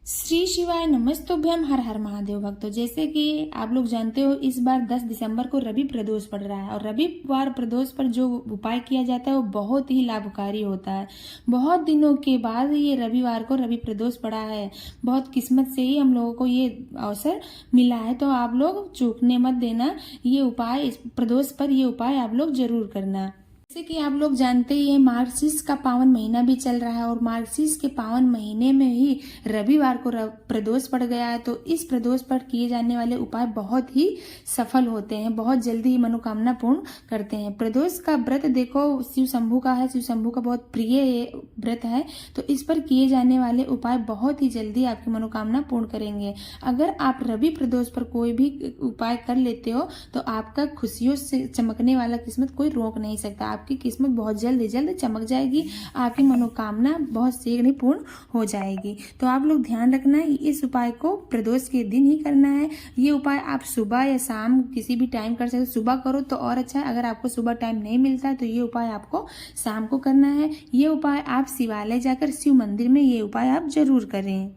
श्री शिवाय नमस्तुभ्यम। हर हर महादेव भक्तों, जैसे कि आप लोग जानते हो इस बार 10 दिसंबर को रवि प्रदोष पड़ रहा है और रविवार प्रदोष पर जो उपाय किया जाता है वो बहुत ही लाभकारी होता है। बहुत दिनों के बाद ये रविवार को रवि प्रदोष पड़ा है। बहुत किस्मत से ही हम लोगों को ये अवसर मिला है, तो आप लोग चूकने मत देना। ये उपाय इस प्रदोष पर ये उपाय आप लोग जरूर करना। जैसे कि आप लोग जानते ही हैं, मार्गशीर्ष का पावन महीना भी चल रहा है और मार्गशीर्ष के पावन महीने में ही रविवार को प्रदोष पड़ गया है। तो इस प्रदोष पर किए जाने वाले उपाय बहुत ही सफल होते हैं, बहुत जल्दी ही मनोकामना पूर्ण करते हैं। प्रदोष का व्रत देखो शिव शंभू का है, शिव शंभू का बहुत प्रिय व्रत है। तो इस पर किए जाने वाले उपाय बहुत ही जल्दी आपकी मनोकामना पूर्ण करेंगे। अगर आप रवि प्रदोष पर कोई भी उपाय कर लेते हो तो आपका खुशियों से चमकने वाला किस्मत कोई रोक नहीं सकता। आपकी किस्मत बहुत जल्द चमक जाएगी, आपकी मनोकामना बहुत शीघ्र ही पूर्ण हो जाएगी। तो आप लोग ध्यान रखना, इस उपाय को प्रदोष के दिन ही करना है। ये उपाय आप सुबह या शाम किसी भी टाइम कर सकते हो। सुबह करो तो और अच्छा है, अगर आपको सुबह टाइम नहीं मिलता है तो ये उपाय आपको शाम को करना है। ये उपाय आप शिवालय जाकर शिव मंदिर में ये उपाय आप जरूर करें।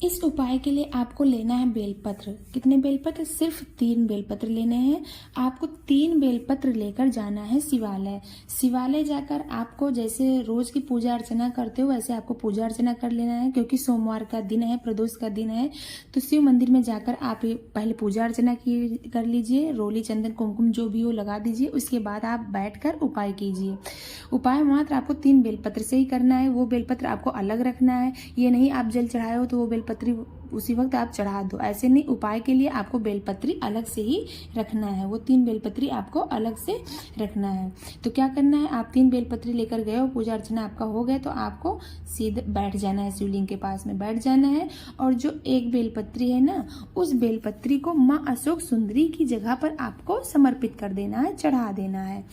इस उपाय के लिए आपको लेना है बेलपत्र। कितने बेलपत्र? सिर्फ 3 बेलपत्र लेने हैं। आपको 3 बेलपत्र लेकर जाना है शिवालय। शिवालय जाकर आपको जैसे रोज की पूजा अर्चना करते हो वैसे आपको पूजा अर्चना कर लेना है, क्योंकि सोमवार का दिन है, प्रदोष का दिन है। तो शिव मंदिर में जाकर आप पहले पूजा अर्चना कर लीजिए, रोली चंदन कुमकुम जो भी हो लगा दीजिए। उसके बाद आप बैठकर उपाय कीजिए। उपाय मात्र आपको 3 बेलपत्र से ही करना है। वो बेलपत्र आपको अलग रखना है। ये नहीं आप जल चढ़ाए हो तो वो बेलपत्री उसी वक्त आप चढ़ा दो, ऐसे नहीं। उपाय के लिए आपको बेलपत्री अलग से ही रखना है। वो 3 बेलपत्री आपको अलग से रखना है। तो क्या करना है, आप 3 बेलपत्री लेकर गए हो, पूजा अर्चना आपका हो गया, तो आपको सीधे बैठ जाना है, शिवलिंग के पास में बैठ जाना है। और जो एक बेलपत्री है ना, उस बेलपत्री को माँ अशोक सुंदरी की जगह पर आपको समर्पित कर देना है, चढ़ा देना है।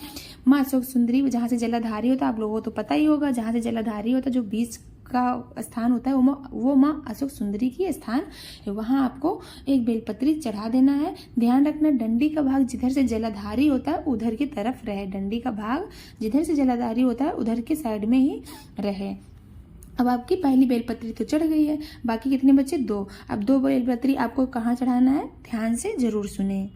माँ अशोक सुंदरी जहाँ से जलाधारी होता है, आप लोगों को तो पता ही होगा, जहाँ से जलाधारी होता है जो बीच का स्थान होता है वो माँ अशोक सुंदरी की स्थान है। वहाँ आपको एक बेलपत्री चढ़ा देना है। ध्यान रखना, डंडी का भाग जिधर से जलाधारी होता है उधर की तरफ रहे। डंडी का भाग जिधर से जलाधारी होता है उधर के साइड में ही रहे। अब आपकी पहली बेलपत्री तो चढ़ गई है, बाकी कितने बचे? 2। अब 2 बेलपत्री आपको कहाँ चढ़ाना है, ध्यान से जरूर सुने।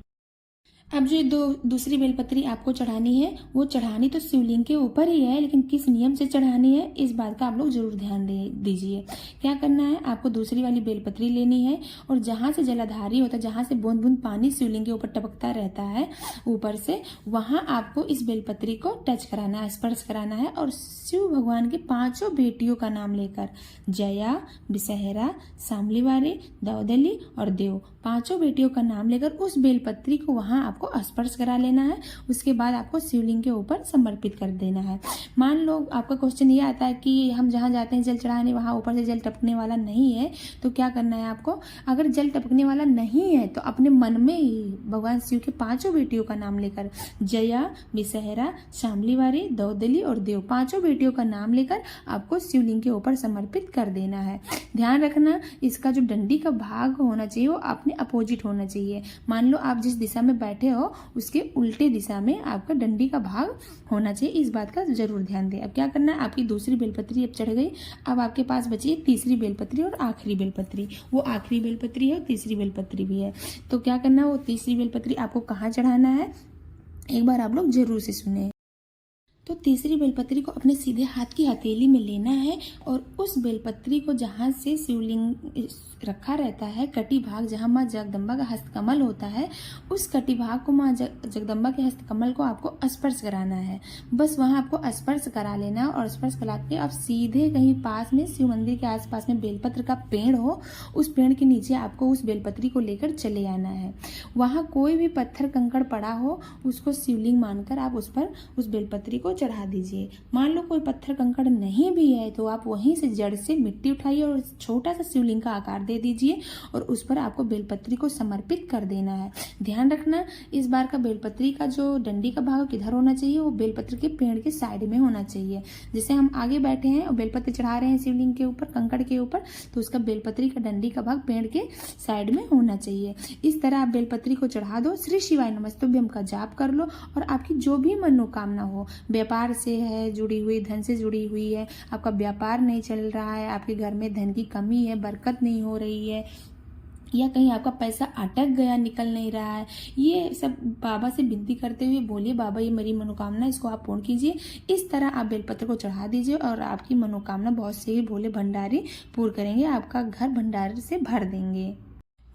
अब जो दूसरी बेलपत्री आपको चढ़ानी है, वो चढ़ानी तो शिवलिंग के ऊपर ही है, लेकिन किस नियम से चढ़ानी है इस बात का आप लोग जरूर ध्यान दीजिए। क्या करना है, आपको दूसरी वाली बेलपत्री लेनी है और जहाँ से जलाधारी होता है, जहाँ से बूंद बूंद पानी शिवलिंग के ऊपर टपकता रहता है ऊपर से, वहाँ आपको इस बेलपत्री को टच कराना है, स्पर्श कराना है। और शिव भगवान की 5 बेटियों का नाम लेकर, जया, विषहरा, शामलीवारी, दौदली और देव, 5 बेटियों का नाम लेकर उस बेलपत्री को वहाँ आपको स्पर्श करा लेना है। उसके बाद आपको शिवलिंग के ऊपर समर्पित कर देना है। मान लो आपका क्वेश्चन ये आता है कि हम जहाँ जाते हैं जल चढ़ाने वहाँ ऊपर से जल टपकने वाला नहीं है, तो क्या करना है आपको? अगर जल टपकने वाला नहीं है तो अपने मन में ही भगवान शिव के 5 बेटियों का नाम लेकर, जया, विषहरा, शामलीवारी, दौदली और देव, 5 बेटियों का नाम लेकर आपको शिवलिंग के ऊपर समर्पित कर देना है। ध्यान रखना, इसका जो डंडी का भाग होना चाहिए वो अपने अपोजिट होना चाहिए। मान लो आप जिस दिशा में बैठे हो उसके उल्टे दिशा में आपका डंडी का भाग होना चाहिए, इस बात का जरूर ध्यान दें। अब क्या करना है, आपकी दूसरी बेलपत्री अब चढ़ गई। अब आपके पास बची है तीसरी बेलपत्री और आखिरी बेलपत्री। वो आखिरी बेलपत्री है और तीसरी बेलपत्री भी है। तो क्या करना है, वो तीसरी बेलपत्री आपको कहाँ चढ़ाना है एक बार आप लोग जरूर से सुने। तो तीसरी बेलपत्री को अपने सीधे हाथ की हथेली में लेना है और उस बेलपत्री को जहाँ से शिवलिंग रखा रहता है, कटी भाग जहाँ माँ जगदम्बा का हस्तकमल होता है, उस कटी भाग को माँ जगदम्बा के हस्तकमल को आपको स्पर्श कराना है। बस वहाँ आपको स्पर्श करा लेना है और स्पर्श करा के आप सीधे कहीं पास में शिव मंदिर के आसपास में बेलपत्र का पेड़ हो, उस पेड़ के नीचे आपको उस बेलपत्री को लेकर चले आना है। वहाँ कोई भी पत्थर कंकड़ पड़ा हो उसको शिवलिंग मानकर आप उस पर उस बेलपत्री को चढ़ा दीजिए। मान लो कोई पत्थर कंकड़ नहीं भी है तो आप वहीं से जड़ से मिट्टी उठाइए और छोटा सा शिवलिंग का आकार दे दीजिए और उस पर आपको बेलपत्री को समर्पित कर देना है। ध्यान रखना, इस बार का बेलपत्री का जो डंडी का भाग किधर होना चाहिए, वो बेलपत्र के पेड़ के साइड में होना चाहिए। जैसे हम आगे बैठे हैं और बेलपत्र चढ़ा रहे हैं शिवलिंग के ऊपर, कंकड़ के ऊपर, तो उसका बेलपत्री का डंडी का भाग पेड़ के साइड में होना चाहिए। इस तरह आप बेलपत्री को चढ़ा दो, श्री शिवाय नमस्तुभ्यम का जाप कर लो और आपकी जो भी मनोकामना हो, व्यापार से है जुड़ी हुई, धन से जुड़ी हुई है, आपका व्यापार नहीं चल रहा है, आपके घर में धन की कमी है, बरकत नहीं हो रही है, या कहीं आपका पैसा अटक गया, निकल नहीं रहा है, ये सब बाबा से विनती करते हुए बोलिए, बाबा ये मेरी मनोकामना, इसको आप पूर्ण कीजिए। इस तरह आप बेलपत्र को चढ़ा दीजिए और आपकी मनोकामना बहुत से ही भोले भंडारी पूर्ण करेंगे, आपका घर भंडार से भर देंगे।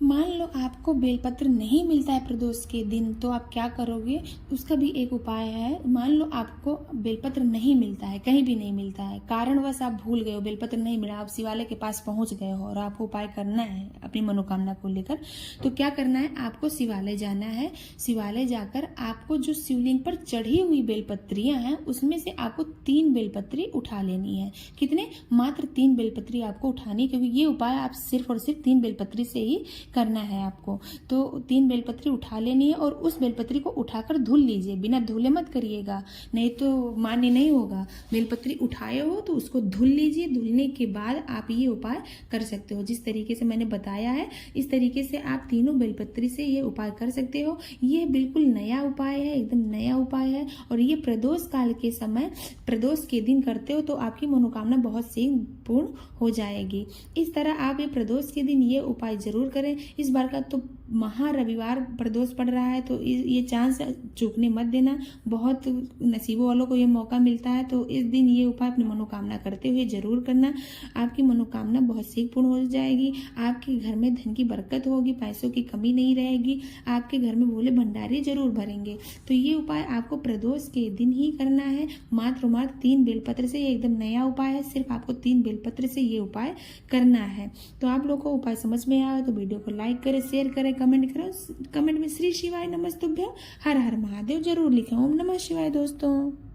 मान लो आपको बेलपत्र नहीं मिलता है प्रदोष के दिन, तो आप क्या करोगे, उसका भी एक उपाय है। मान लो आपको बेलपत्र नहीं मिलता है, कहीं भी नहीं मिलता है, कारणवश आप भूल गए हो, बेलपत्र नहीं मिला, आप शिवालय के पास पहुंच गए हो और आपको उपाय करना है अपनी मनोकामना को लेकर, तो क्या करना है, आपको शिवालय जाना है। शिवालय जाकर आपको जो शिवलिंग पर चढ़ी हुई बेलपत्रियां हैं उसमें से आपको 3 बेलपत्री उठा लेनी है। कितने, मात्र 3 बेलपत्री आपको उठानी, क्योंकि ये उपाय आप सिर्फ और सिर्फ 3 बेलपत्री से ही करना है आपको। तो 3 बेलपत्री उठा लेनी है और उस बेलपत्री को उठाकर धुल लीजिए, बिना धुले मत करिएगा, नहीं तो मान्य नहीं होगा। बेलपत्री उठाए हो तो उसको धुल लीजिए, धुलने के बाद आप ये उपाय कर सकते हो। जिस तरीके से मैंने बताया है इस तरीके से आप तीनों बेलपत्री से ये उपाय कर सकते हो। ये बिल्कुल नया उपाय है, एकदम नया उपाय है, और ये प्रदोष काल के समय, प्रदोष के दिन करते हो तो आपकी मनोकामना बहुत सी पूर्ण हो जाएगी। इस तरह आप ये प्रदोष के दिन ये उपाय जरूर करें। इस बार का तो महा रविवार प्रदोष पड़ रहा है, तो ये चांस चूकने मत देना, बहुत नसीबों वालों को ये मौका मिलता है। तो इस दिन ये उपाय अपनी मनोकामना करते हुए जरूर करना, आपकी मनोकामना बहुत शीघ्र पूर्ण हो जाएगी। आपके घर में धन की बरकत होगी, पैसों की कमी नहीं रहेगी, आपके घर में भोले भंडारे जरूर भरेंगे। तो ये उपाय आपको प्रदोष के दिन ही करना है, मात्र 3 बेलपत्र से। ये एकदम नया उपाय है, सिर्फ आपको 3 बेलपत्र से ये उपाय करना है। तो आप लोग को उपाय समझ में आया तो वीडियो को लाइक करें, शेयर करें, कमेंट करें, कमेंट में श्री शिवाय नमस्तुभ्यं हर हर महादेव जरूर लिखें। ओम नमः शिवाय दोस्तों।